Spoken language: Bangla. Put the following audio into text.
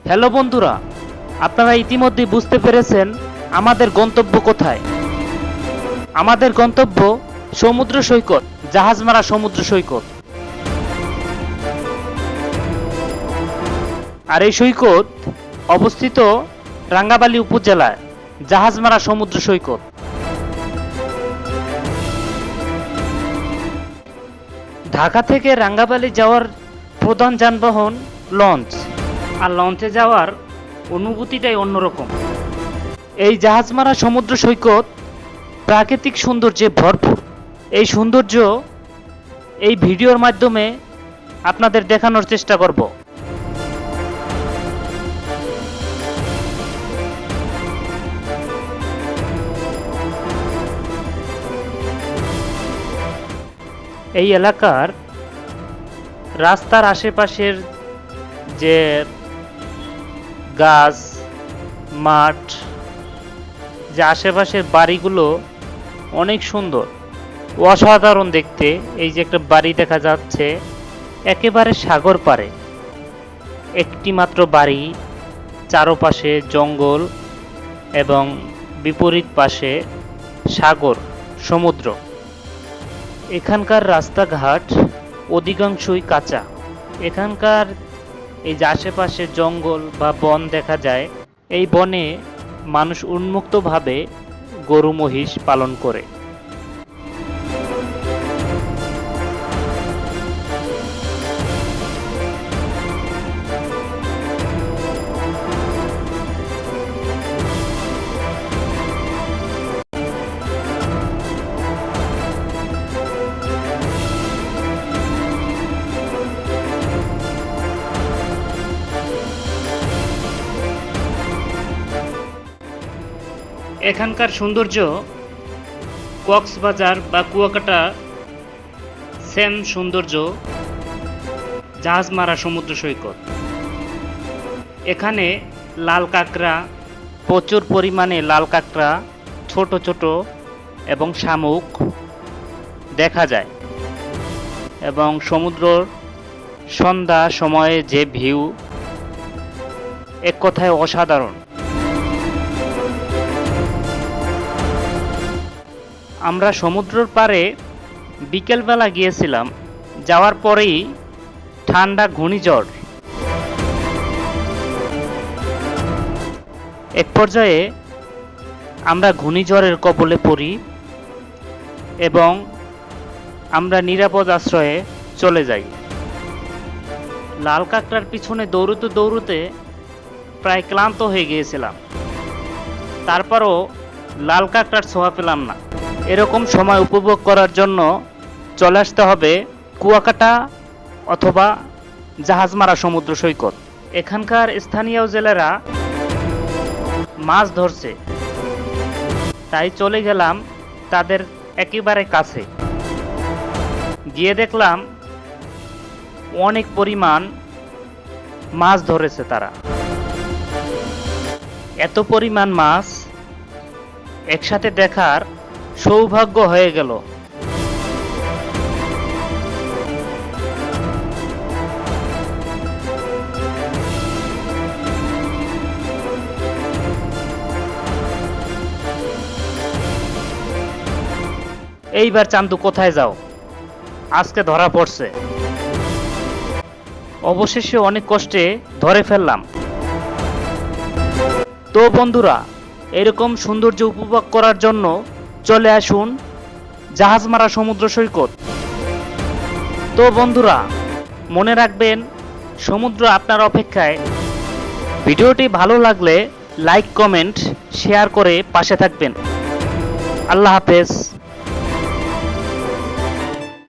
হ্যালো বন্ধুরা, আপনারা ইতিমধ্যেই বুঝতে পেরেছেন আমাদের গন্তব্য কোথায়। আমাদের গন্তব্য সমুদ্র সৈকত, জাহাজমারা সমুদ্র সৈকত। আর এই সৈকত অবস্থিত রাঙ্গাবালী উপজেলায়, জাহাজমারা সমুদ্র সৈকত। ঢাকা থেকে রাঙ্গাবালী যাওয়ার প্রধান যানবাহন লঞ্চ, আর লঞ্চে যাওয়ার অনুভূতিটাই অন্যরকম। এই জাহাজমারা সমুদ্র সৈকত প্রাকৃতিক সৌন্দর্যে ভরপুর। এই সৌন্দর্য এই ভিডিওর মাধ্যমে আপনাদের দেখানোর চেষ্টা করব। এই এলাকার রাস্তার আশেপাশের যে গাছ, মাঠ, যে আশেপাশের বাড়িগুলো অনেক সুন্দর, অসাধারণ দেখতে। এই যে একটা বাড়ি দেখা যাচ্ছে একেবারে সাগর পাড়ে, একটি মাত্র বাড়ি, চারপাশে জঙ্গল এবং বিপরীত পাশে সাগর, সমুদ্র। এখানকার রাস্তাঘাট অধিকাংশই কাঁচা। এখানকার এই যে আশেপাশে জঙ্গল বা বন দেখা যায়, এই বনে মানুষ উন্মুক্তভাবে গরু মহিষ পালন করে। এখানকার সৌন্দর্য কক্সবাজার বা কুয়াকাটা সেম সৌন্দর্য জাহাজমারা সমুদ্র সৈকত। এখানে লাল কাঁকড়া, প্রচুর পরিমাণে লাল কাঁকড়া, ছোট ছোট এবং শামুক দেখা যায়। এবং সমুদ্রর সন্ধ্যা সময়ে যে ভিউ, এক কথায় অসাধারণ। আমরা সমুদ্রের পাড়ে বিকেলবেলা গিয়েছিলাম, যাওয়ার পরেই ঠান্ডা ঘূর্ণিঝড়। এক পর্যায়ে আমরা ঘূর্ণিঝড়ের কবলে পড়ি এবং আমরা নিরাপদ আশ্রয়ে চলে যাই। লাল কাঁকড়ার পিছনে দৌড়তে দৌড়তে প্রায় ক্লান্ত হয়ে গিয়েছিলাম, তারপরও লাল কাঁকড়ার ছোঁয়া পেলাম না। এরকম সময় উপভোগ করার জন্য চলে আসতে হবে কুয়াকাটা অথবা জাহাজমারা সমুদ্র সৈকত। এখানকার স্থানীয় জেলেরা মাছ ধরছে, তাই চলে গেলাম তাদের একেবারে কাছে। গিয়ে দেখলাম অনেক পরিমাণ মাছ ধরেছে তারা। এত পরিমাণ মাছ একসাথে দেখার সৌভাগ্য হয়ে গেল। এইবার চান্দু কোথায় যাও, আজকে ধরা পড়ছে। অবশেষে অনেক কষ্টে ধরে ফেললাম। তো বন্ধুরা, এরকম সৌন্দর্য উপভোগ করার জন্য চলে আসুন জাহাজমারা সমুদ্র সৈকত। তো বন্ধুরা, মনে রাখবেন সমুদ্র আপনার অপেক্ষায়। ভিডিওটি ভালো লাগলে লাইক, কমেন্ট, শেয়ার করে পাশে থাকবেন। আল্লাহ হাফেজ।